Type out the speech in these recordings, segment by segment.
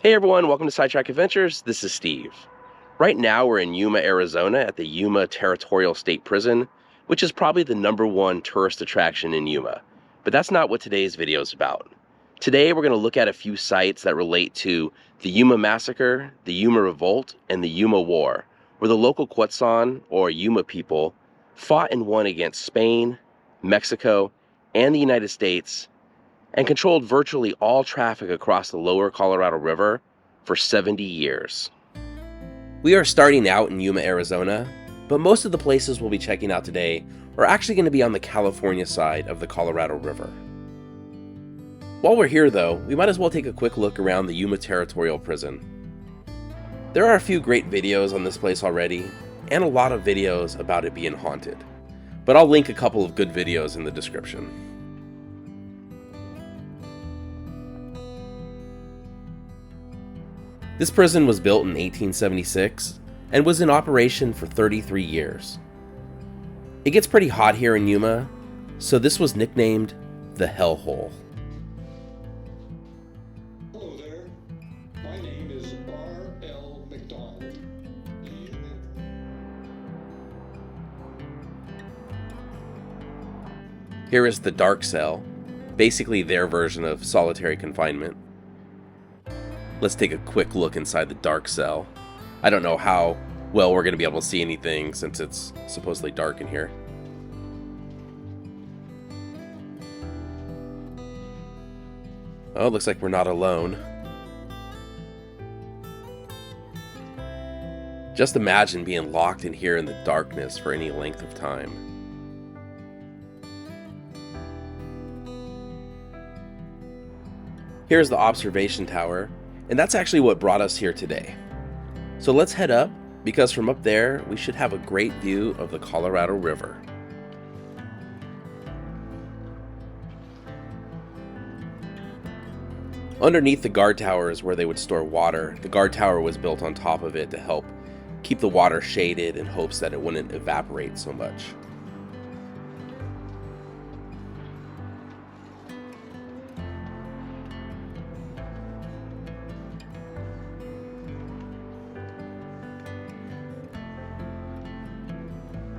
Hey everyone, welcome to Sidetrack Adventures. This is Steve. Right now we're in Yuma, Arizona at the Yuma Territorial State Prison, which is probably the #1 tourist attraction in Yuma. But that's not what today's video is about. Today we're going to look at a few sites that relate to the Yuma Massacre, the Yuma Revolt, and the Yuma War, where the local Quechan, or Yuma people, fought and won against Spain, Mexico, and the United States, and controlled virtually all traffic across the lower Colorado River for 70 years. We are starting out in Yuma, Arizona, but most of the places we'll be checking out today are actually going to be on the California side of the Colorado River. While we're here though, we might as well take a quick look around the Yuma Territorial Prison. There are a few great videos on this place already, and a lot of videos about it being haunted, but I'll link a couple of good videos in the description. This prison was built in 1876 and was in operation for 33 years. It gets pretty hot here in Yuma, so this was nicknamed the Hellhole. Hello there, my name is R.L. McDonald. Here is the dark cell, basically their version of solitary confinement. Let's take a quick look inside the dark cell. I don't know how well we're going to be able to see anything since it's supposedly dark in here. Oh, looks like we're not alone. Just imagine being locked in here in the darkness for any length of time. Here's the observation tower. And that's actually what brought us here today. So let's head up, because from up there, we should have a great view of the Colorado River. Underneath the guard tower is where they would store water. The guard tower was built on top of it to help keep the water shaded in hopes that it wouldn't evaporate so much.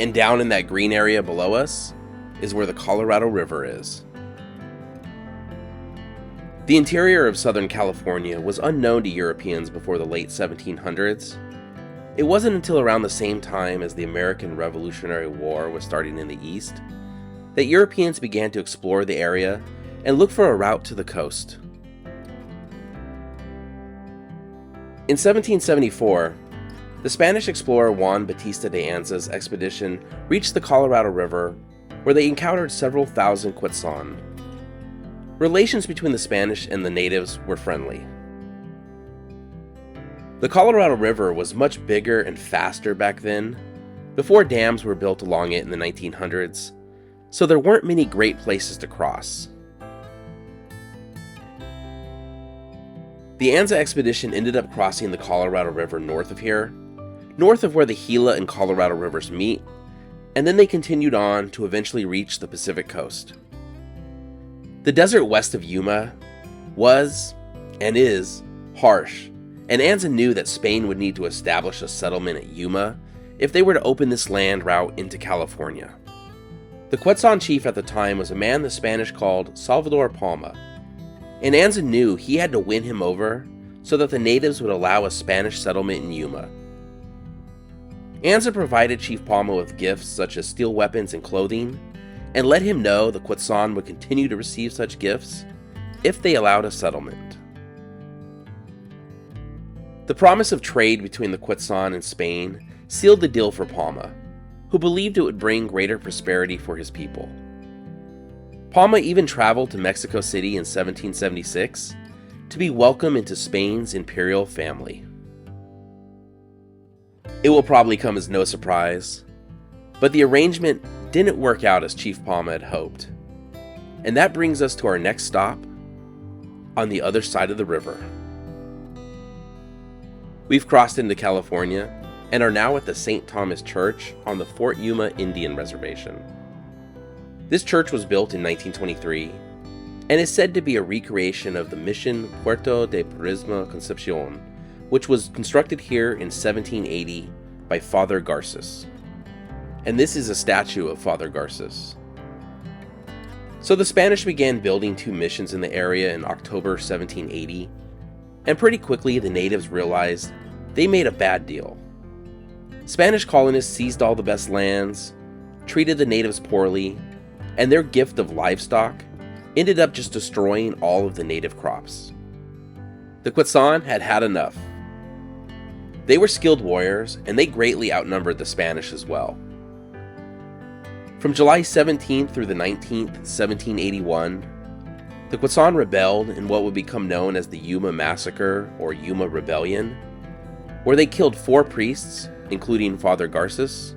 And down in that green area below us is where the Colorado River is. The interior of Southern California was unknown to Europeans before the late 1700s. It wasn't until around the same time as the American Revolutionary War was starting in the East that Europeans began to explore the area and look for a route to the coast. In 1774, the Spanish explorer Juan Bautista de Anza's expedition reached the Colorado River, where they encountered several thousand Quechan. Relations between the Spanish and the natives were friendly. The Colorado River was much bigger and faster back then, before dams were built along it in the 1900s, so there weren't many great places to cross. The Anza expedition ended up crossing the Colorado River north of here, north of where the Gila and Colorado rivers meet, and then they continued on to eventually reach the Pacific coast. The desert west of Yuma was, and is, harsh, and Anza knew that Spain would need to establish a settlement at Yuma if they were to open this land route into California. The Quechan chief at the time was a man the Spanish called Salvador Palma, and Anza knew he had to win him over so that the natives would allow a Spanish settlement in Yuma. Anza provided Chief Palma with gifts such as steel weapons and clothing, and let him know the Quechan would continue to receive such gifts if they allowed a settlement. The promise of trade between the Quechan and Spain sealed the deal for Palma, who believed it would bring greater prosperity for his people. Palma even traveled to Mexico City in 1776 to be welcomed into Spain's imperial family. It will probably come as no surprise, but the arrangement didn't work out as Chief Palma had hoped. And that brings us to our next stop, on the other side of the river. We've crossed into California and are now at the St. Thomas Church on the Fort Yuma Indian Reservation. This church was built in 1923 and is said to be a recreation of the Mission Puerto de Purisma Concepcion, which was constructed here in 1780 by Father Garces. And this is a statue of Father Garces. So the Spanish began building 2 missions in the area in October 1780, and pretty quickly the natives realized they made a bad deal. Spanish colonists seized all the best lands, treated the natives poorly, and their gift of livestock ended up just destroying all of the native crops. The Quechan had had enough. They were skilled warriors, and they greatly outnumbered the Spanish as well. From July 17th through the 19th, 1781, the Quechan rebelled in what would become known as the Yuma Massacre or Yuma Rebellion, where they killed 4 priests, including Father Garces,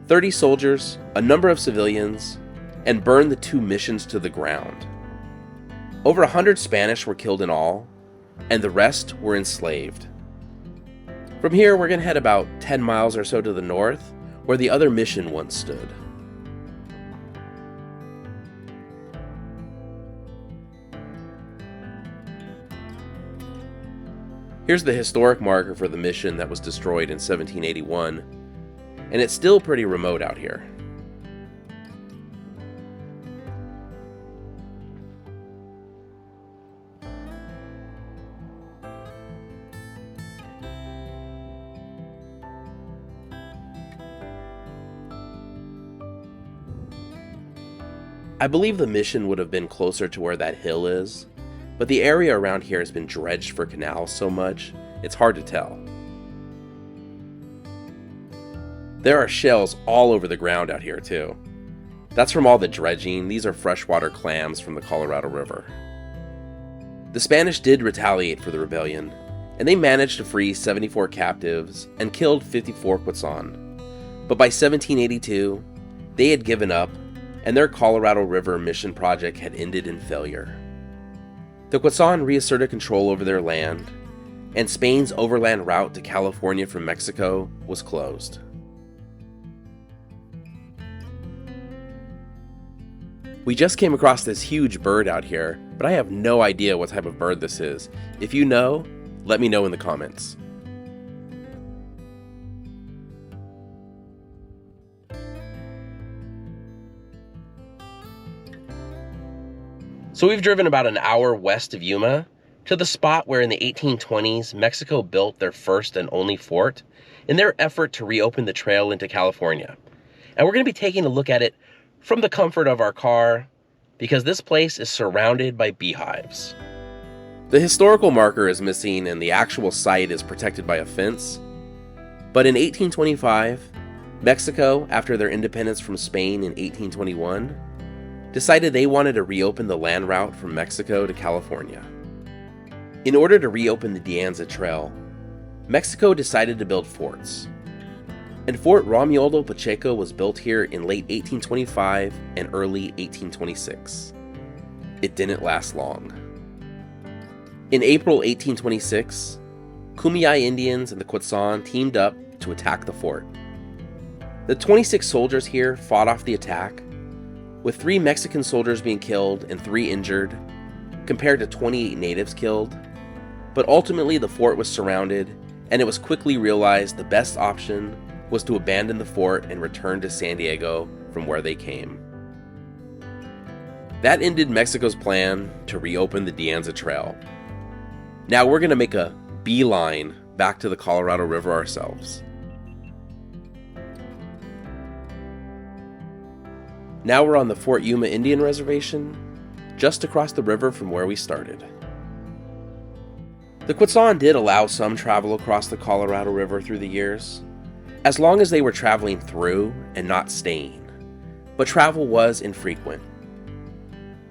30 soldiers, a number of civilians, and burned the 2 missions to the ground. Over 100 Spanish were killed in all, and the rest were enslaved. From here, we're going to head about 10 miles or so to the north, where the other mission once stood. Here's the historic marker for the mission that was destroyed in 1781, and it's still pretty remote out here. I believe the mission would have been closer to where that hill is, but the area around here has been dredged for canals so much, it's hard to tell. There are shells all over the ground out here too. That's from all the dredging. These are freshwater clams from the Colorado River. The Spanish did retaliate for the rebellion, and they managed to free 74 captives and killed 54 Quechan. But by 1782, they had given up, and their Colorado River mission project had ended in failure. The Quechan reasserted control over their land, and Spain's overland route to California from Mexico was closed. We just came across this huge bird out here, but I have no idea what type of bird this is. If you know, let me know in the comments. So we've driven about an hour west of Yuma to the spot where in the 1820s, Mexico built their first and only fort in their effort to reopen the trail into California. And we're going to be taking a look at it from the comfort of our car because this place is surrounded by beehives. The historical marker is missing and the actual site is protected by a fence. But in 1825, Mexico, after their independence from Spain in 1821, decided they wanted to reopen the land route from Mexico to California. In order to reopen the De Anza Trail, Mexico decided to build forts. And Fort Romualdo Pacheco was built here in late 1825 and early 1826. It didn't last long. In April 1826, Kumeyaay Indians and the Quechan teamed up to attack the fort. The 26 soldiers here fought off the attack, with 3 Mexican soldiers being killed and 3 injured, compared to 28 natives killed. But ultimately the fort was surrounded, and it was quickly realized the best option was to abandon the fort and return to San Diego from where they came. That ended Mexico's plan to reopen the De Anza Trail. Now we're going to make a beeline back to the Colorado River ourselves. Now we're on the Fort Yuma Indian Reservation, just across the river from where we started. The Quechan did allow some travel across the Colorado River through the years, as long as they were traveling through and not staying, but travel was infrequent.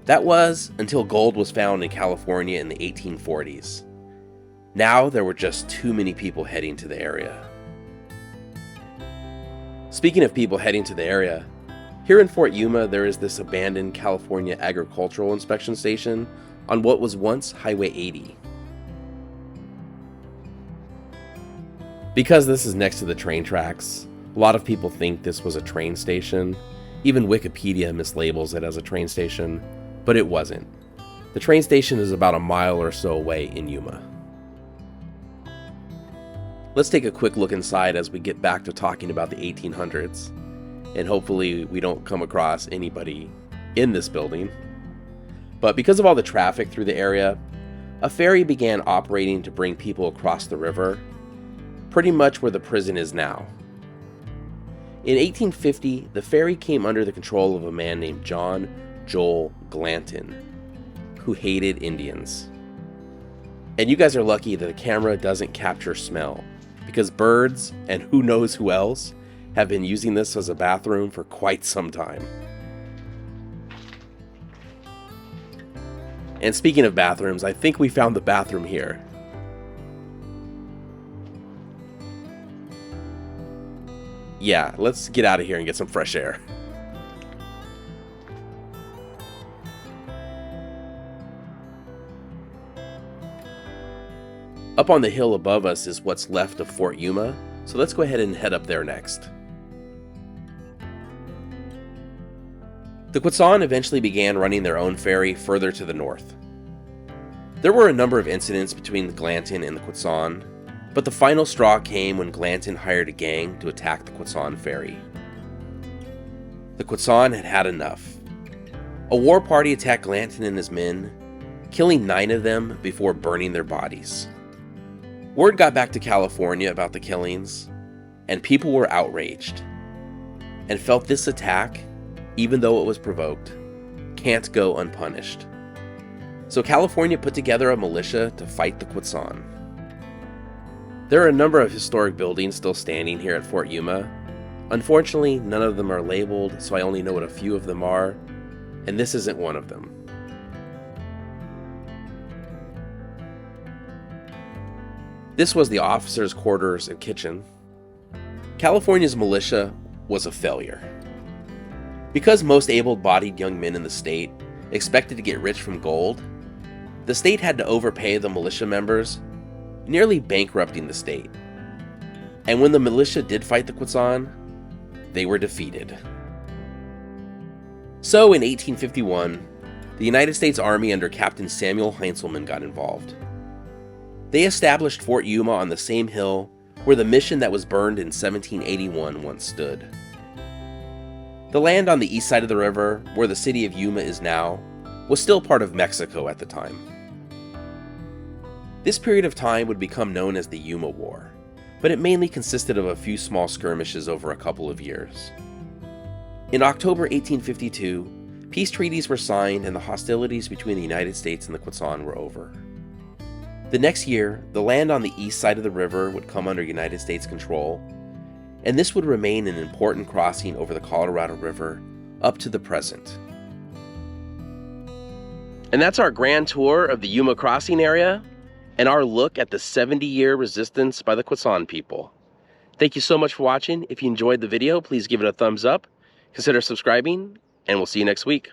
That was until gold was found in California in the 1840s. Now there were just too many people heading to the area. Speaking of people heading to the area, here in Fort Yuma, there is this abandoned California agricultural inspection station on what was once Highway 80. Because this is next to the train tracks, a lot of people think this was a train station. Even Wikipedia mislabels it as a train station, but it wasn't. The train station is about a mile or so away in Yuma. Let's take a quick look inside as we get back to talking about the 1800s, and hopefully we don't come across anybody in this building. But because of all the traffic through the area, a ferry began operating to bring people across the river, pretty much where the prison is now. In 1850, the ferry came under the control of a man named John Joel Glanton, who hated Indians. And you guys are lucky that the camera doesn't capture smell, because birds, and who knows who else, have been using this as a bathroom for quite some time. And speaking of bathrooms, I think we found the bathroom here. Yeah, let's get out of here and get some fresh air. Up on the hill above us is what's left of Fort Yuma, so let's go ahead and head up there next. The Quechan eventually began running their own ferry further to the north. There were a number of incidents between Glanton and the Quechan, but the final straw came when Glanton hired a gang to attack the Quechan ferry. The Quechan had had enough. A war party attacked Glanton and his men, killing 9 of them before burning their bodies. Word got back to California about the killings, and people were outraged, and felt this attack, even though it was provoked, can't go unpunished. So California put together a militia to fight the Quechan. There are a number of historic buildings still standing here at Fort Yuma. Unfortunately, none of them are labeled, so I only know what a few of them are, and this isn't one of them. This was the officers' quarters and kitchen. California's militia was a failure. Because most able-bodied young men in the state expected to get rich from gold, the state had to overpay the militia members, nearly bankrupting the state. And when the militia did fight the Quechan, they were defeated. So in 1851, the United States Army under Captain Samuel Heintzelman got involved. They established Fort Yuma on the same hill where the mission that was burned in 1781 once stood. The land on the east side of the river, where the city of Yuma is now, was still part of Mexico at the time. This period of time would become known as the Yuma War, but it mainly consisted of a few small skirmishes over a couple of years. In October 1852, peace treaties were signed and the hostilities between the United States and the Quechan were over. The next year, the land on the east side of the river would come under United States control, and this would remain an important crossing over the Colorado River up to the present. And that's our grand tour of the Yuma Crossing area and our look at the 70-year resistance by the Quechan people. Thank you so much for watching. If you enjoyed the video, please give it a thumbs up, consider subscribing, and we'll see you next week.